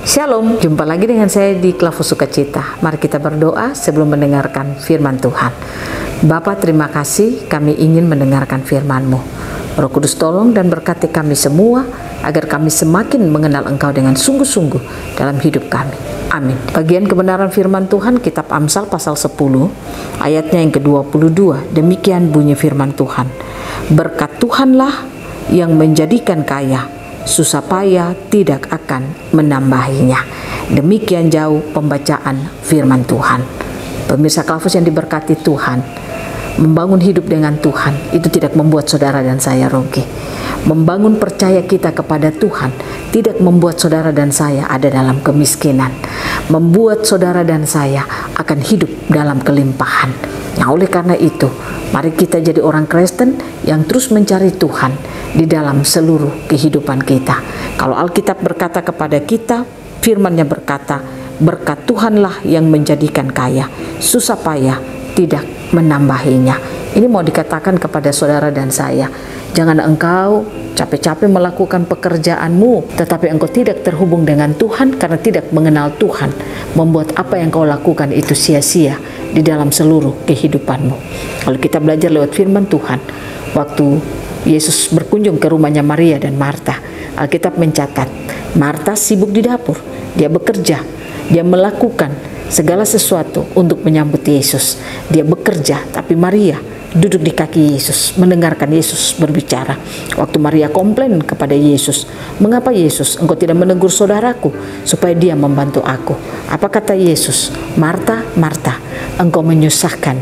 Shalom, jumpa lagi dengan saya di Klavus Sukacita. Mari kita berdoa sebelum mendengarkan firman Tuhan. Bapa, terima kasih, kami ingin mendengarkan firman-Mu. Roh Kudus tolong dan berkati kami semua, agar kami semakin mengenal Engkau dengan sungguh-sungguh dalam hidup kami. Amin. Bagian kebenaran firman Tuhan, kitab Amsal pasal 10, ayatnya yang ke-22. Demikian bunyi firman Tuhan. Berkat Tuhanlah yang menjadikan kaya, susah payah tidak akan menambahinya. Demikian jauh pembacaan firman Tuhan. Pemirsa Klavus yang diberkati Tuhan, membangun hidup dengan Tuhan itu tidak membuat saudara dan saya rugi. Membangun percaya kita kepada Tuhan tidak membuat saudara dan saya ada dalam kemiskinan. Membuat saudara dan saya akan hidup dalam kelimpahan. Nah, oleh karena itu, mari kita jadi orang Kristen yang terus mencari Tuhan di dalam seluruh kehidupan kita. Kalau Alkitab berkata kepada kita, firman-Nya berkata, berkat Tuhanlah yang menjadikan kaya, susah payah tidak menambahinya. Ini mau dikatakan kepada saudara dan saya, jangan engkau capek-capek melakukan pekerjaanmu, tetapi engkau tidak terhubung dengan Tuhan karena tidak mengenal Tuhan, membuat apa yang kau lakukan itu sia-sia di dalam seluruh kehidupanmu. Kalau kita belajar lewat firman Tuhan, waktu Yesus berkunjung ke rumahnya Maria dan Marta, Alkitab mencatat, Marta sibuk di dapur, dia bekerja, dia melakukan segala sesuatu untuk menyambut Yesus. Dia bekerja, tapi Maria duduk di kaki Yesus, mendengarkan Yesus berbicara. Waktu Maria komplain kepada Yesus, mengapa Yesus engkau tidak menegur saudaraku supaya dia membantu aku? Apa kata Yesus? Marta, Marta, engkau menyusahkan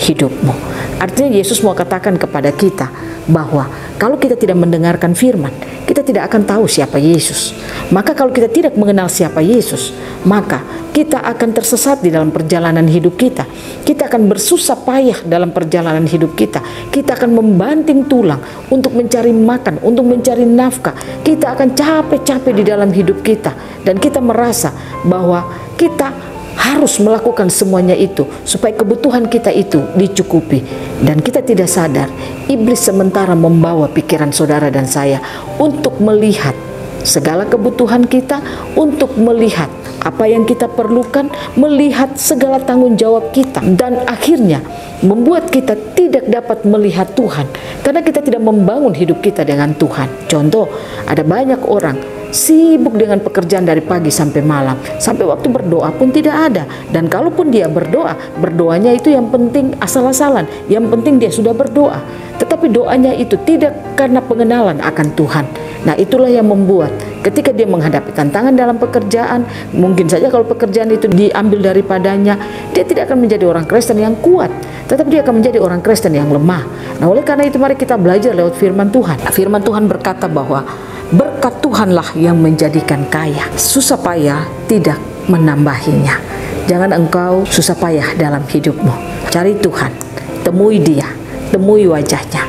hidupmu. Artinya Yesus mau katakan kepada kita bahwa kalau kita tidak mendengarkan firman, kita tidak akan tahu siapa Yesus. Maka kalau kita tidak mengenal siapa Yesus, maka kita akan tersesat di dalam perjalanan hidup kita. Kita akan bersusah payah dalam perjalanan hidup kita. Kita akan membanting tulang untuk mencari makan, untuk mencari nafkah. Kita akan capek-capek di dalam hidup kita. Dan kita merasa bahwa kita harus melakukan semuanya itu supaya kebutuhan kita itu dicukupi. Dan kita tidak sadar, iblis sementara membawa pikiran saudara dan saya untuk melihat segala kebutuhan kita, untuk melihat apa yang kita perlukan, melihat segala tanggung jawab kita, dan akhirnya membuat kita tidak dapat melihat Tuhan karena kita tidak membangun hidup kita dengan Tuhan. Contoh, ada banyak orang sibuk dengan pekerjaan dari pagi sampai malam, sampai waktu berdoa pun tidak ada. Dan kalaupun dia berdoa, berdoanya itu yang penting asal-asalan, yang penting dia sudah berdoa, tetapi doanya itu tidak karena pengenalan akan Tuhan. Nah, itulah yang membuat ketika dia menghadapi tantangan dalam pekerjaan, mungkin saja kalau pekerjaan itu diambil daripadanya, dia tidak akan menjadi orang Kristen yang kuat, tetapi dia akan menjadi orang Kristen yang lemah. Nah, oleh karena itu mari kita belajar lewat firman Tuhan. Firman Tuhan berkata bahwa berkat Tuhanlah yang menjadikan kaya, susah payah tidak menambahinya. Jangan engkau susah payah dalam hidupmu. Cari Tuhan, temui Dia, temui wajahnya.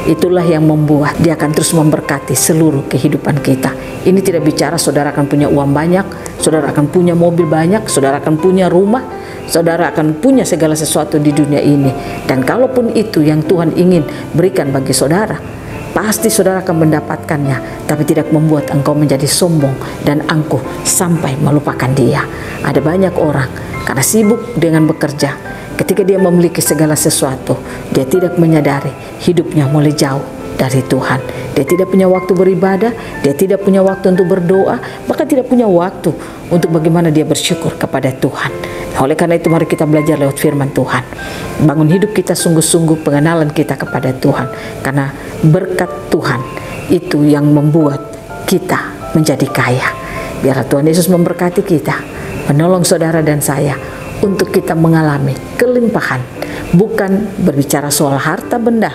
Itulah yang membuat Dia akan terus memberkati seluruh kehidupan kita. Ini tidak bicara saudara akan punya uang banyak, saudara akan punya mobil banyak, saudara akan punya rumah, saudara akan punya segala sesuatu di dunia ini. Dan kalaupun itu yang Tuhan ingin berikan bagi saudara, pasti saudara akan mendapatkannya, tapi tidak membuat engkau menjadi sombong dan angkuh sampai melupakan Dia. Ada banyak orang karena sibuk dengan bekerja, ketika dia memiliki segala sesuatu, dia tidak menyadari hidupnya mulai jauh dari Tuhan. Dia tidak punya waktu beribadah, dia tidak punya waktu untuk berdoa, bahkan tidak punya waktu untuk bagaimana dia bersyukur kepada Tuhan. Oleh karena itu mari kita belajar lewat firman Tuhan. Bangun hidup kita sungguh-sungguh, pengenalan kita kepada Tuhan. Karena berkat Tuhan itu yang membuat kita menjadi kaya. Biar Tuhan Yesus memberkati kita, menolong saudara dan saya untuk kita mengalami kelimpahan. Bukan berbicara soal harta benda,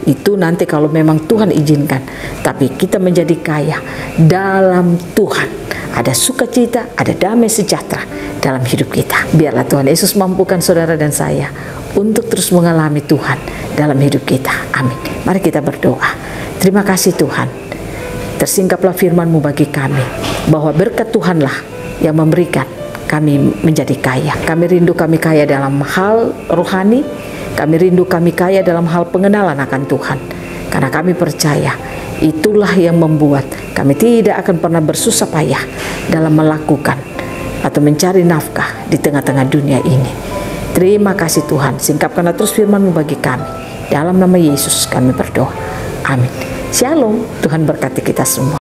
itu nanti kalau memang Tuhan izinkan, tapi kita menjadi kaya dalam Tuhan. Ada sukacita, ada damai sejahtera dalam hidup kita. Biarlah Tuhan Yesus mampukan saudara dan saya untuk terus mengalami Tuhan dalam hidup kita. Amin. Mari kita berdoa. Terima kasih Tuhan, tersingkaplah firman-Mu bagi kami, bahwa berkat Tuhanlah yang memberikan kami menjadi kaya. Kami rindu kami kaya dalam hal rohani, kami rindu kami kaya dalam hal pengenalan akan Tuhan. Karena kami percaya Itulah yang membuat kami tidak akan pernah bersusah payah dalam melakukan atau mencari nafkah di tengah-tengah dunia ini. Terima kasih Tuhan, singkapkanlah terus firman-Mu bagi kami. Dalam nama Yesus kami berdoa. Amin. Shalom, Tuhan berkati kita semua.